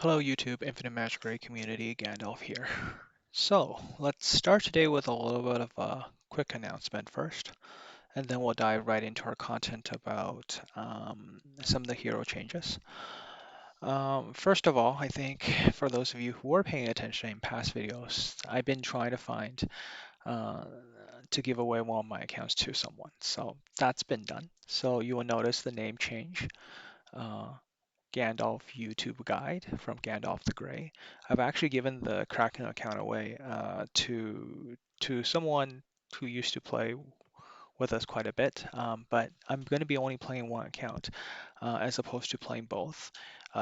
Hello YouTube, Infinite Magicraid community, Gandalf here. So, let's start today with a little bit of a quick announcement first, and then we'll dive right into our content about some of the hero changes. First of all, I think for those of you who were paying attention in past videos, I've been trying to find uh, to give away one of my accounts to someone. So that's been done. So you will notice the name change. Uh, Gandalf YouTube guide from Gandalf the Grey. I've actually given the Kraken account away to someone who used to play with us quite a bit, but I'm going to be only playing one account as opposed to playing both.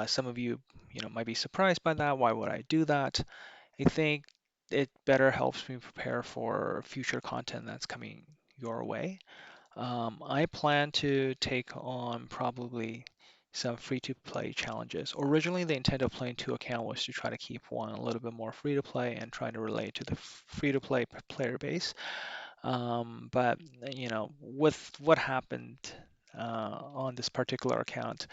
Some of you, might be surprised by that. Why would I do that? I think it better helps me prepare for future content that's coming your way. I plan to take on probably some free-to-play challenges. Originally, the intent of playing two accounts was to try to keep one a little bit more free-to-play and trying to relate to the free-to-play player base. But with what happened on this particular account,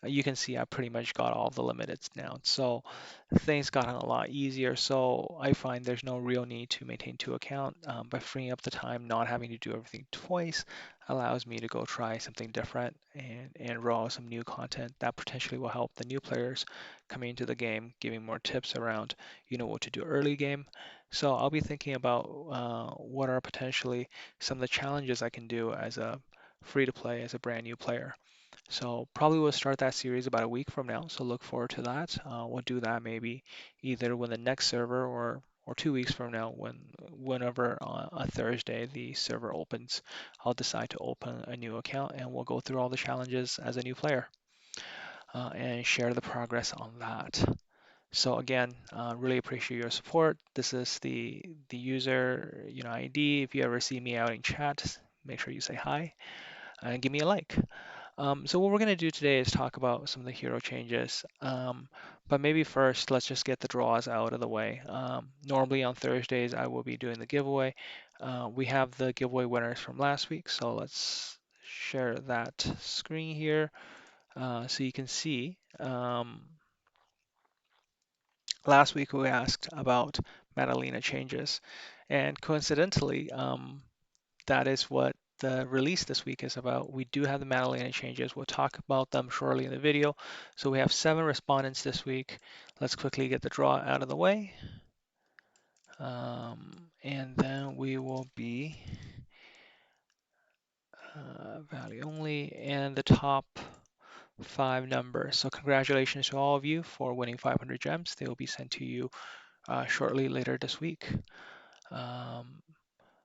you can see I pretty much got all the limiteds now. So things got a lot easier. So I find there's no real need to maintain two accounts. By freeing up the time, not having to do everything twice, allows me to go try something different and roll out some new content that potentially will help the new players coming into the game, giving more tips around, what to do early game. So I'll be thinking about what are potentially some of the challenges I can do as a free to play as a brand new player. So probably we'll start that series about a week from now. So look forward to that. We'll do that maybe either when the next server or 2 weeks from now whenever on a Thursday the server opens, I'll decide to open a new account and we'll go through all the challenges as a new player and share the progress on that. So again, really appreciate your support. This is the user ID. If you ever see me out in chat, make sure you say hi and give me a like. So what we're going to do today is talk about some of the hero changes. But maybe first, let's just get the draws out of the way. Normally on Thursdays, I will be doing the giveaway. We have the giveaway winners from last week, so let's share that screen here so you can see. Last week we asked about Matalina changes, and coincidentally, that is what the release this week is about. We do have the Madlaina changes. We'll talk about them shortly in the video. So we have 7 respondents this week. Let's quickly get the draw out of the way. And then we will be value only and the top 5 numbers. So congratulations to all of you for winning 500 gems. They will be sent to you shortly later this week. Um,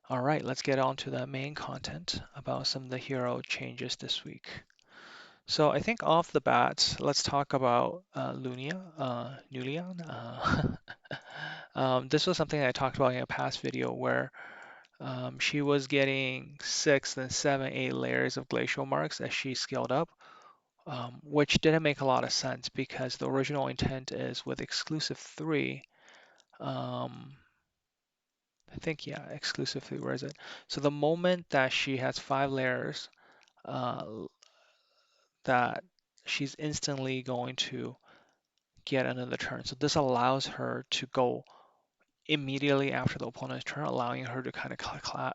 all right, let's get on to the main content about some of the hero changes this week. So I think off the bat, let's talk about Lunia, Nulian. This was something I talked about in a past video where she was getting 6, then 7, 8 layers of glacial marks as she scaled up, which didn't make a lot of sense because the original intent is with exclusive 3. Um, I think, yeah, exclusive 3, where is it? So the moment that she has 5 layers, uh, that she's instantly going to get another turn. So this allows her to go immediately after the opponent's turn, allowing her to kind of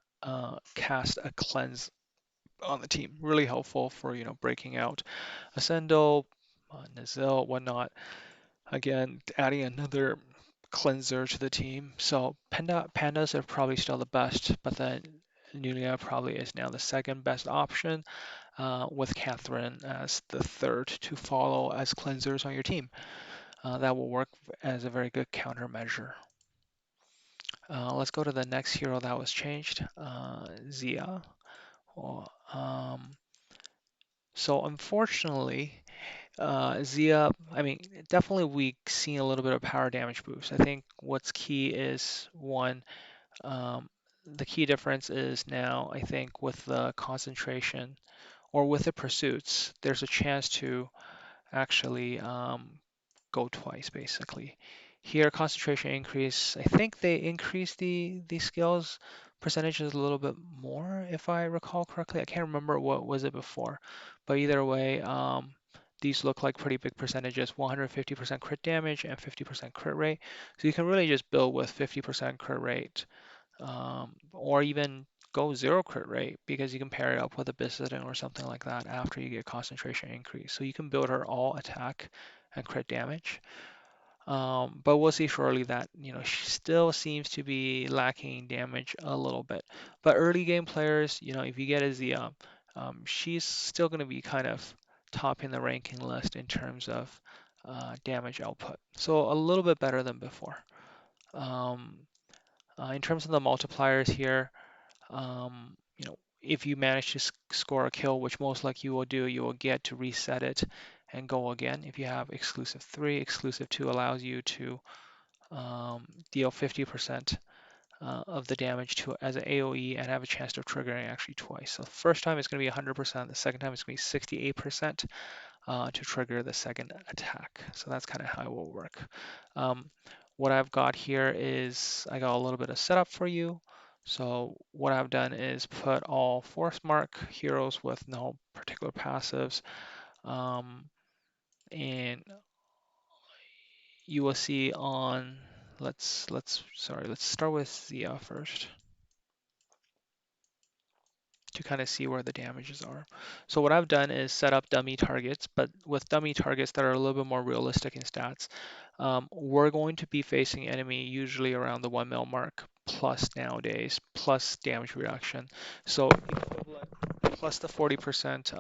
cast a cleanse on the team. Really helpful for breaking out Ascendo, Nazil, whatnot. Again, adding another cleanser to the team. So pandas are probably still the best, but then Nulia probably is now the second best option, with Catherine as the third to follow as cleansers on your team. That will work as a very good countermeasure. Let's go to the next hero that was changed, Zia. Oh, so unfortunately, Zia, I mean, definitely we've seen a little bit of power damage boost. I think what's key is one, um, the key difference is now, I think, with the concentration or with the pursuits, there's a chance to actually go twice basically. Here, concentration increase. I think they increased the skills percentages a little bit more, if I recall correctly. I can't remember what was it before, but either way, these look like pretty big percentages, 150% crit damage and 50% crit rate. So you can really just build with 50% crit rate, or even go 0 crit rate, because you can pair it up with a Bisodin or something like that after you get concentration increase. So you can build her all attack and crit damage. But we'll see shortly that, she still seems to be lacking damage a little bit. But early game players, if you get Azia, she's still going to be kind of top in the ranking list in terms of damage output. So a little bit better than before. Um, in terms of the multipliers here, if you manage to score a kill, which most likely you will do, you will get to reset it and go again. If you have exclusive 3, exclusive 2 allows you to deal 50% of the damage to as an AoE and have a chance of triggering actually twice. So the first time it's going to be 100%, the second time it's going to be 68% to trigger the second attack. So that's kind of how it will work. What I've got here is I got a little bit of setup for you. So what I've done is put all force mark heroes with no particular passives, and you will see on let's start with Zia first to kind of see where the damages are. So what I've done is set up dummy targets, but with dummy targets that are a little bit more realistic in stats. We're going to be facing enemy usually around the 1 mil mark plus nowadays, plus damage reduction. So equivalent plus the 40%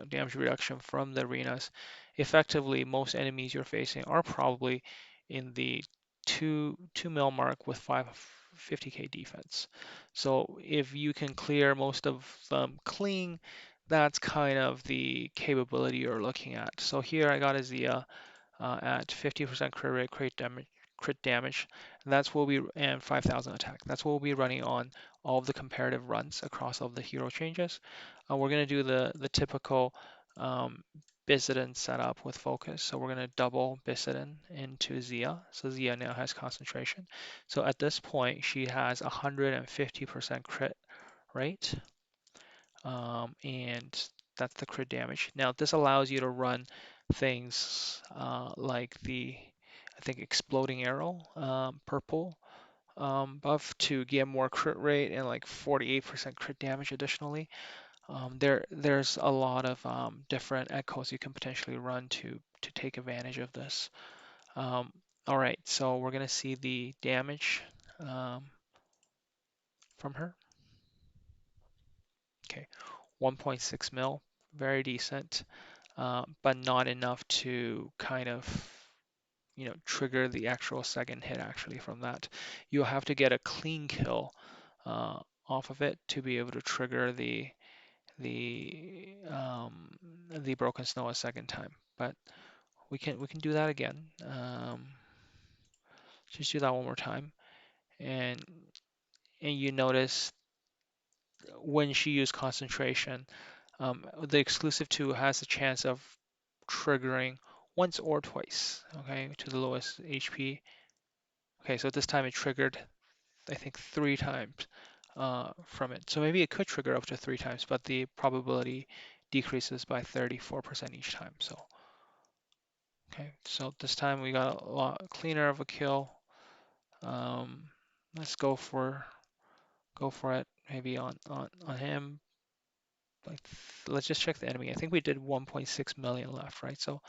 damage reduction from the arenas. Effectively, most enemies you're facing are probably in the 2 mil mark with 50k defense. So if you can clear most of them clean, that's kind of the capability you're looking at. So here I got a Zia at 50% crit rate, crit damage, and that's what we and 5,000 attack. That's what we'll be running on all of the comparative runs across all of the hero changes. We're going to do the typical Bisodin setup with focus. So we're going to double Bisodin into Zia. So Zia now has concentration. So at this point, she has 150% crit rate, and that's the crit damage. Now this allows you to run things like I think exploding arrow, purple buff to get more crit rate and like 48% crit damage additionally. There's a lot of different echoes you can potentially run to take advantage of this. All right, so we're gonna see the damage from her. Okay, 1.6 mil, very decent, but not enough to kind of trigger the actual second hit actually from that. You'll have to get a clean kill off of it to be able to trigger the the broken snow a second time. But we can do that again. Just do that one more time, and you notice when she used concentration, the exclusive 2 has a chance of triggering once or twice, okay, to the lowest HP. Okay, so this time it triggered, I think, 3 times from it. So maybe it could trigger up to 3 times, but the probability decreases by 34% each time. So, okay, so this time we got a lot cleaner of a kill. Let's go for it. Maybe on him. Like, let's just check the enemy. I think we did 1.6 million left, right? So,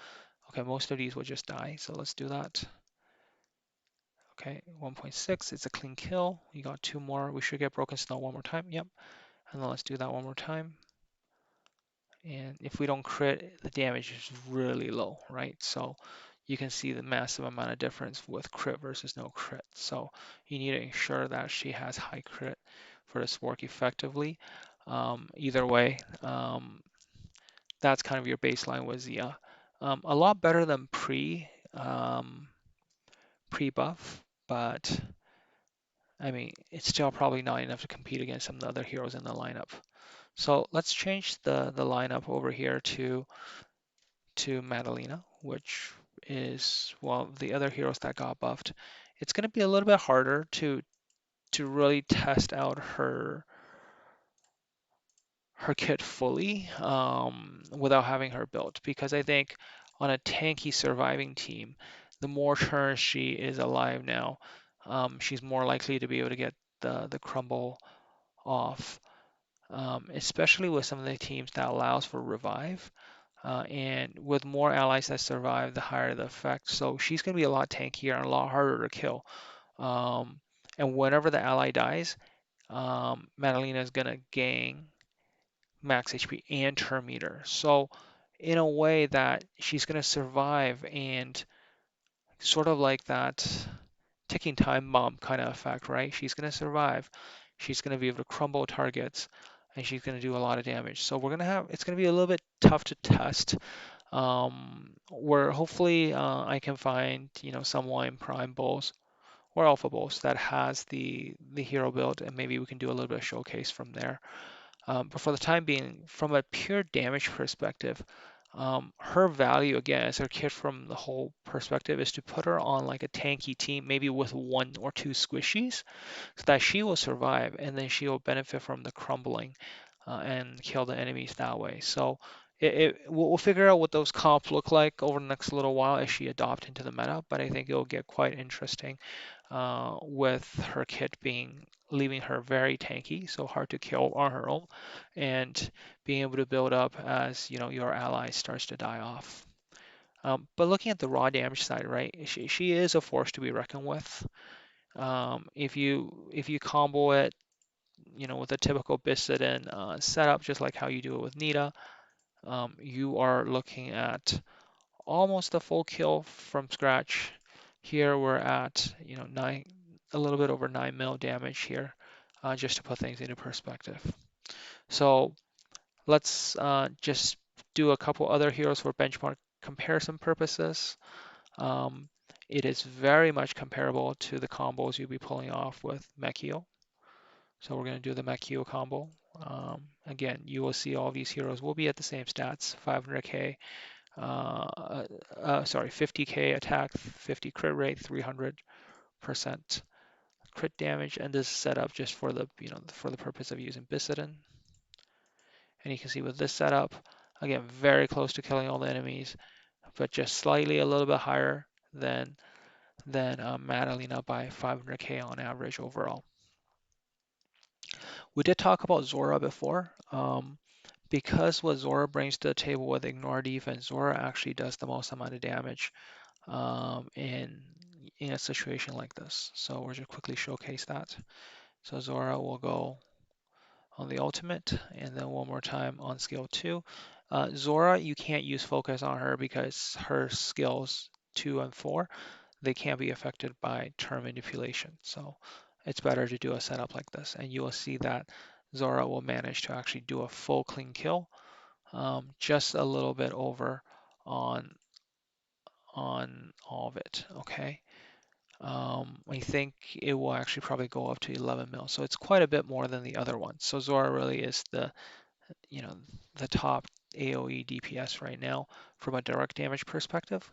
okay, most of these will just die. So let's do that. Okay, 1.6, it's a clean kill. We got 2 more. We should get broken snow one more time. Yep. And then let's do that one more time. And if we don't crit, the damage is really low, right? So you can see the massive amount of difference with crit versus no crit. So you need to ensure that she has high crit for this to work effectively. Either way, that's kind of your baseline with Zia. A lot better than pre-buff, but I mean, it's still probably not enough to compete against some of the other heroes in the lineup. So let's change the lineup over here to Matalina, which is well the other heroes that got buffed. It's going to be a little bit harder to really test out her kit fully without having her built, because I think on a tanky surviving team, the more turns she is alive now, she's more likely to be able to get the crumble off, especially with some of the teams that allows for revive. And with more allies that survive, the higher the effect. So she's going to be a lot tankier and a lot harder to kill. Um, and whenever the ally dies, Madalina is going to gain max HP and turn meter. So in a way that she's going to survive, and sort of like that ticking time bomb kind of effect, right? She's going to survive. She's going to be able to crumble targets, and she's going to do a lot of damage. So it's going to be a little bit tough to test. Where hopefully I can find, some Wine Prime Bulls or Alpha Bulls that has the hero build, and maybe we can do a little bit of showcase from there. But for the time being, from a pure damage perspective, her value, again, as her kit from the whole perspective, is to put her on like a tanky team, maybe with one or two squishies, so that she will survive, and then she will benefit from the crumbling and kill the enemies that way. So we'll figure out what those comps look like over the next little while as she adopts into the meta, but I think it'll get quite interesting with her kit leaving her very tanky, so hard to kill on her own, and being able to build up as your ally starts to die off. But looking at the raw damage side, right, she is a force to be reckoned with. If you combo it, with a typical Bisiden setup, just like how you do it with Nita, you are looking at almost a full kill from scratch. Here we're at, a little bit over 9 mil damage here, just to put things into perspective. So let's just do a couple other heroes for benchmark comparison purposes. Um, it is very much comparable to the combos you'll be pulling off with Mekio. So we're going to do the Mekio combo. Again, you will see all these heroes will be at the same stats: 500k, 50k attack, 50 crit rate, 300% crit damage, and this is set up just for the purpose of using Bisiden. And you can see with this setup, again, very close to killing all the enemies, but just slightly a little bit higher than Matalina by 500k on average overall. We did talk about Zora before. Because what Zora brings to the table with Ignore Defense, Zora actually does the most amount of damage in a situation like this. So we're just quickly showcase that. So Zora will go on the ultimate, and then one more time on skill 2. Zora, you can't use focus on her because her skills 2 and 4, they can't be affected by turn manipulation. So it's better to do a setup like this, and you will see that Zora will manage to actually do a full clean kill, just a little bit over on all of it. Okay. I think it will actually probably go up to 11 mil, so it's quite a bit more than the other ones. So Zora really is you know, the top AoE DPS right now from a direct damage perspective.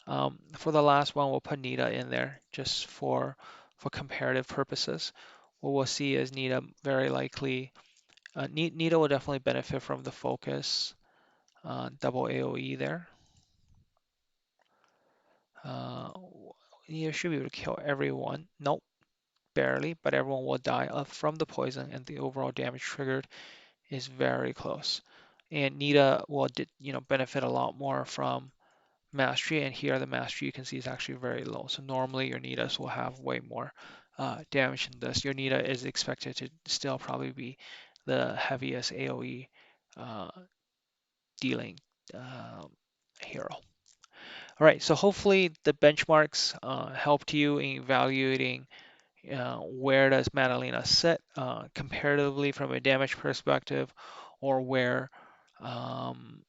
For the last one, we'll put Nita in there just for comparative purposes. What we'll see is Nita very likely, Nita will definitely benefit from the focus, double AoE there. Uh, Nita should be able to kill everyone. Nope, barely, but everyone will die from the poison, and the overall damage triggered is very close. And Nita will, benefit a lot more from mastery, and here the mastery you can see is actually very low. So normally your Nitas will have way more damage than this. Your Nita is expected to still probably be the heaviest AoE uh, dealing hero. All right, so hopefully the benchmarks helped you in evaluating where does Matalina sit comparatively from a damage perspective, or um,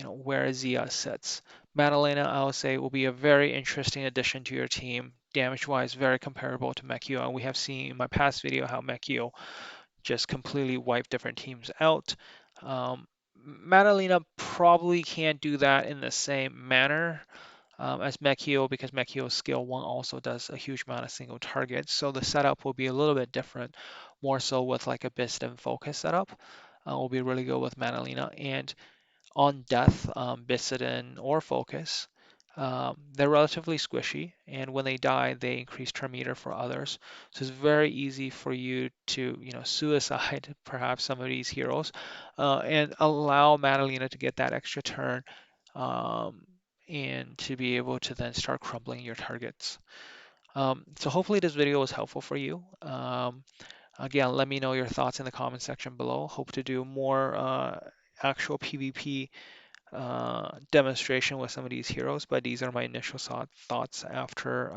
where Zia sits. Madlaina, I would say, will be a very interesting addition to your team. Damage-wise, very comparable to Mekio, and we have seen in my past video how Mekio just completely wiped different teams out. Madalina probably can't do that in the same manner as Mekio, because Mekio's skill 1 also does a huge amount of single targets, so the setup will be a little bit different, more so with like a Bist and Focus setup. will be really good with Matalina. And on death, Bisiden or Focus, they're relatively squishy, and when they die, they increase turn meter for others. So it's very easy for you to, suicide perhaps some of these heroes, and allow Madalina to get that extra turn, um, and to be able to then start crumbling your targets. So hopefully this video was helpful for you. Again, let me know your thoughts in the comment section below. Hope to do more actual PvP demonstration with some of these heroes, but these are my initial thoughts after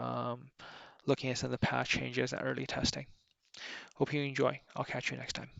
looking at some of the patch changes and early testing. Hope you enjoy. I'll catch you next time.